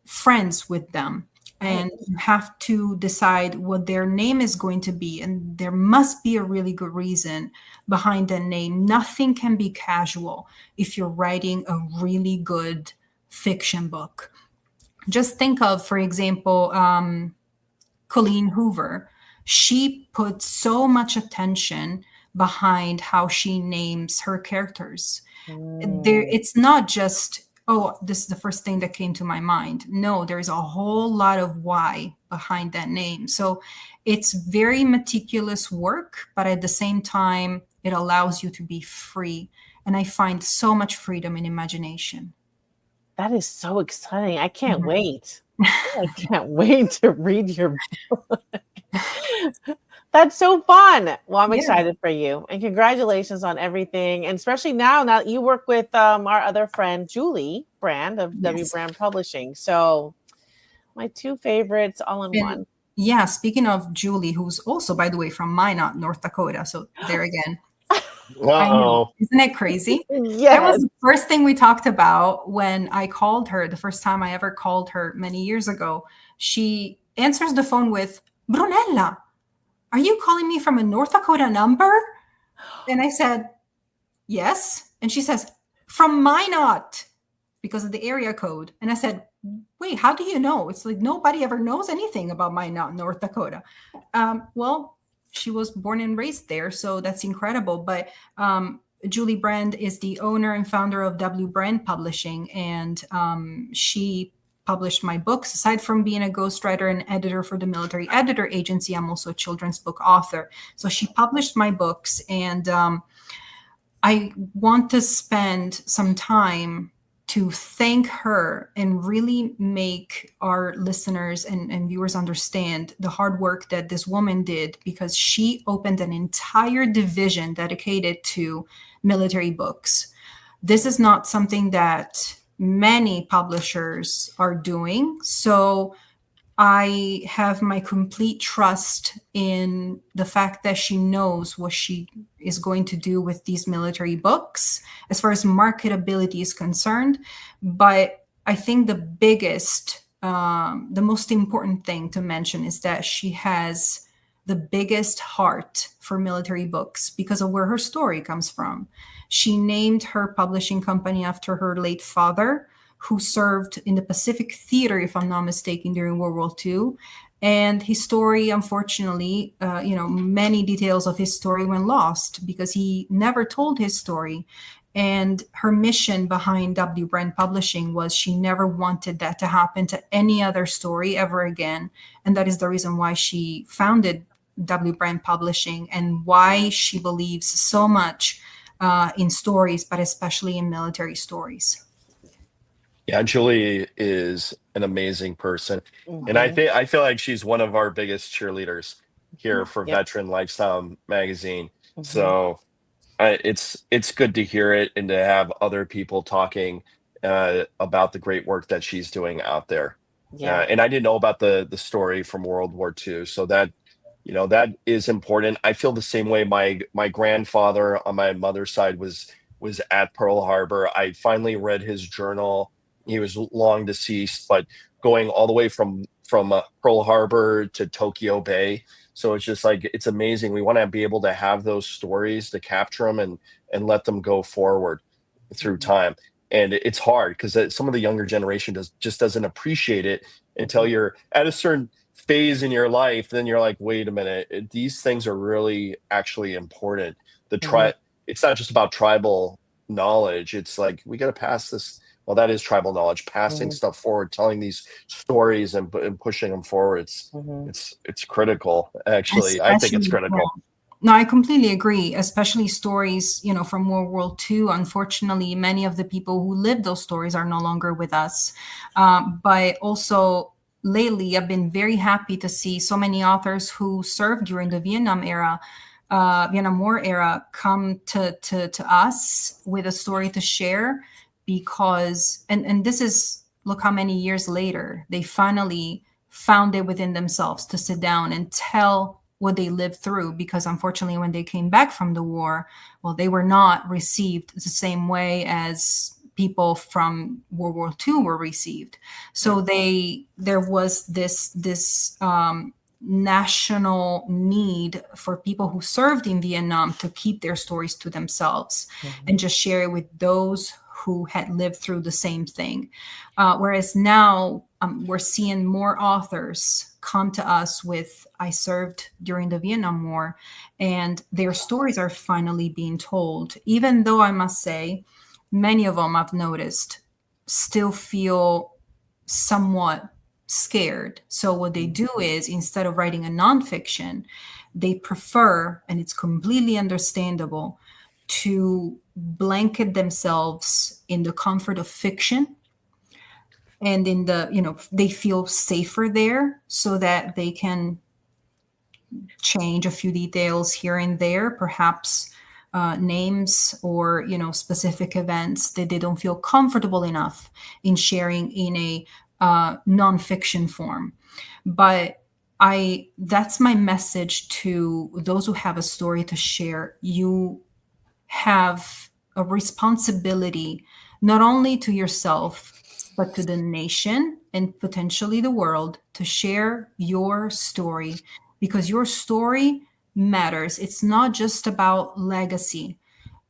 friends with them, and you have to decide what their name is going to be. And there must be a really good reason behind that name. Nothing can be casual if you're writing a really good fiction book. Just think of, for example, Colleen Hoover. She put so much attention behind how she names her characters. It's not just, oh, this is the first thing that came to my mind. No, there's a whole lot of why behind that name. So it's very meticulous work, but at the same time, it allows you to be free. And I find so much freedom in imagination. That is so exciting. I can't wait. I can't wait to read your book. That's so fun. Well, I'm excited for you, and congratulations on everything. And especially now that you work with our other friend, Julie Brand of W Brand Publishing. So my two favorites all in one. Yeah. Speaking of Julie, who's also, by the way, from Minot, North Dakota. So there again. I know. Isn't it crazy? Yes. That was the first thing we talked about when I called her, the first time I ever called her many years ago. She answers the phone with, Brunella, are you calling me from a North Dakota number? And I said, yes. And she says, from Minot, because of the area code. And I said, wait, how do you know? It's like nobody ever knows anything about Minot, North Dakota. Well, she was born and raised there, so that's incredible. But Julie Brand is the owner and founder of W Brand Publishing, and she published my books. Aside from being a ghostwriter and editor for the Military Editor Agency, I'm also a children's book author. So she published my books, and I want to spend some time to thank her and really make our listeners and viewers understand the hard work that this woman did, because she opened an entire division dedicated to military books. This is not something that many publishers are doing. So I have my complete trust in the fact that she knows what she is going to do with these military books as far as marketability is concerned. But I think the biggest, the most important thing to mention is that she has the biggest heart for military books because of where her story comes from. She named her publishing company after her late father, who served in the Pacific Theater, if I'm not mistaken, during World War II. And his story, unfortunately, many details of his story went lost because he never told his story. And her mission behind W Brand Publishing was she never wanted that to happen to any other story ever again. And that is the reason why she founded W Brand Publishing and why she believes so much in stories, but especially in military stories. Yeah, Julie is an amazing person. And Mhm. I feel like she's one of our biggest cheerleaders here for Yep. Veteran Lifestyle Magazine. Mhm. So it's good to hear it and to have other people talking about the great work that she's doing out there. Yeah. And I didn't know about the story from World War II, so that that is important. I feel the same way. My grandfather on my mother's side was at Pearl Harbor. I finally read his journal. He was long deceased, but going all the way from Pearl Harbor to Tokyo Bay. So it's just like it's amazing. We want to be able to have those stories to capture them and let them go forward through Mhm. time. And it's hard because some of the younger generation just doesn't appreciate it until Mhm. you're at a certain phase in your life. Then you're like, wait a minute, these things are really actually important. The Mhm. tri It's not just about tribal knowledge. It's like we got to pass this. Well, that is tribal knowledge, passing Mhm. stuff forward, telling these stories and pushing them forward. Mhm. It's critical. Actually, I think it's Especially, yeah. critical. No, I completely agree, especially stories, from World War II. Unfortunately, many of the people who lived those stories are no longer with us. But also, lately, I've been very happy to see so many authors who served during the Vietnam War era, come to us with a story to share because, and this is, look how many years later, they finally found it within themselves to sit down and tell what they lived through, because unfortunately when they came back from the war, well, they were not received the same way as people from World War II were received. So there was this national need for people who served in Vietnam to keep their stories to themselves Mhm. and just share it with those who had lived through the same thing. Whereas now we're seeing more authors come to us with, I served during the Vietnam War, and their stories are finally being told, even though I must say, many of them I've noticed still feel somewhat scared. So what they do is, instead of writing a nonfiction, they prefer, and it's completely understandable, to blanket themselves in the comfort of fiction, and in the, they feel safer there so that they can change a few details here and there, perhaps names or specific events that they don't feel comfortable enough in sharing in a nonfiction form. But that's my message to those who have a story to share. You have a responsibility, not only to yourself, but to the nation and potentially the world, to share your story, because your story matters. It's not just about legacy.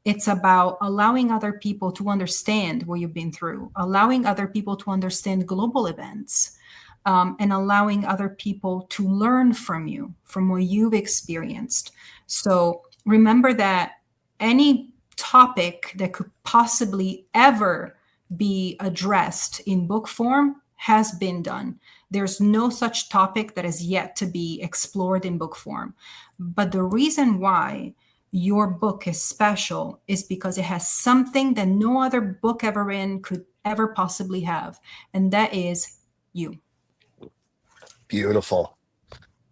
It's about allowing other people to understand what you've been through, allowing other people to understand global events, and allowing other people to learn from you, from what you've experienced. So remember that any topic that could possibly ever be addressed in book form has been done. There's no such topic that is yet to be explored in book form. But the reason why your book is special is because it has something that no other book ever written could ever possibly have, and that is you. Beautiful.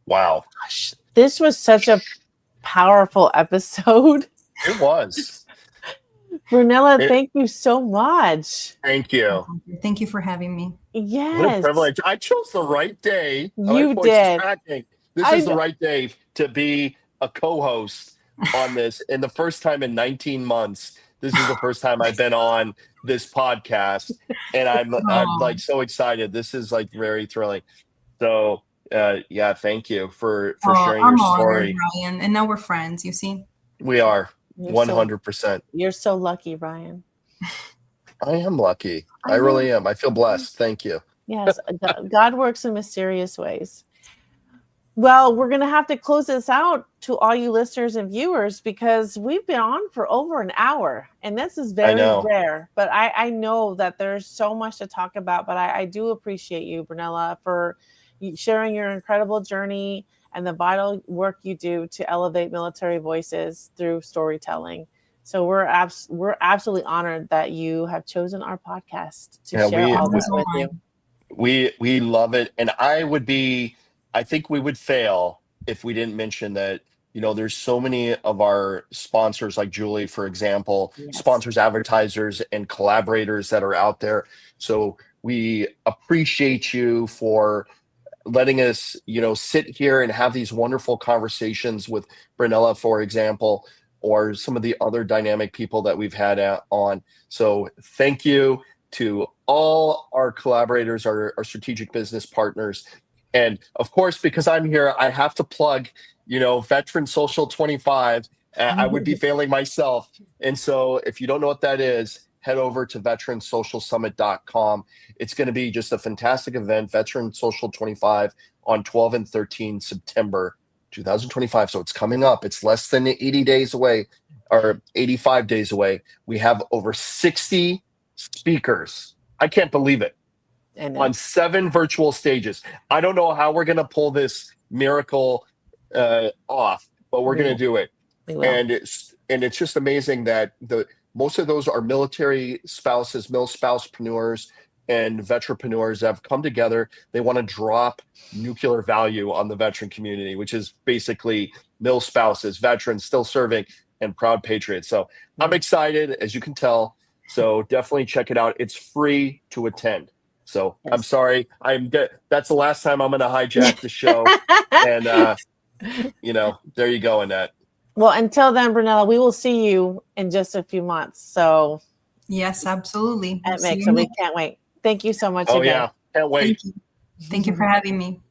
Wow. Gosh, this was such a powerful episode. It was. Brunella, It, thank you so much. thank you. Thank you for having me. What a Yes, privilege. I chose the right day. My you voice is did. cracking. This I is the know. right day to be a co-host on this. And the first time in 19 months, this is the first time I've been on this podcast. And I'm Oh, like so excited. This is like very thrilling. So yeah, thank you for oh, sharing your I'm honored, story. Ryan. And now we're friends, you see? We are You're so 100%. you're so lucky, Ryan. I am lucky. I I know. really am. I feel blessed. Thank you. Yes, God works in mysterious ways. Well, we're going to have to close this out to all you listeners and viewers because we've been on for over an hour, and this is I very know. rare. But I know that there's so much to talk about. But I do appreciate you, Brunella, for sharing your incredible journey and the vital work you do to elevate military voices through storytelling. So we're absolutely honored that you have chosen our podcast to Yeah, share all this with you. We love it. And I think we would fail if we didn't mention that, there's so many of our sponsors, like Julie, for example, Yes. sponsors, advertisers, and collaborators that are out there. So we appreciate you for letting us, sit here and have these wonderful conversations with Brunella, for example, or some of the other dynamic people that we've had on. So thank you to all our collaborators, our strategic business partners. And of course, because I'm here, I have to plug, Veteran Social 25. I would be failing myself. And so if you don't know what that is, head over to veteransocialsummit.com. It's going to be just a fantastic event, Veteran Social 25 on 12 and 13 September 2025. So it's coming up. It's less than 80 days away, or 85 days away. We have over 60 speakers. I can't believe it. On 7 virtual stages. I don't know how we're going to pull this miracle off, but we're going to do it. And it's just amazing that most of those are military spouses, mil-spousepreneurs, and veteranpreneurs that have come together. They want to drop nuclear value on the veteran community, which is basically mil-spouses, veterans still serving, and proud patriots. So I'm excited, as you can tell. So definitely check it out. It's free to attend. So I'm sorry. That's the last time I'm going to hijack the show. And, there you go, Annette. Well, until then, Brunella, we will see you in just a few months. So yes, absolutely. So we can't wait. Thank you so much. Oh, yeah. Can't wait. Thank you for having me.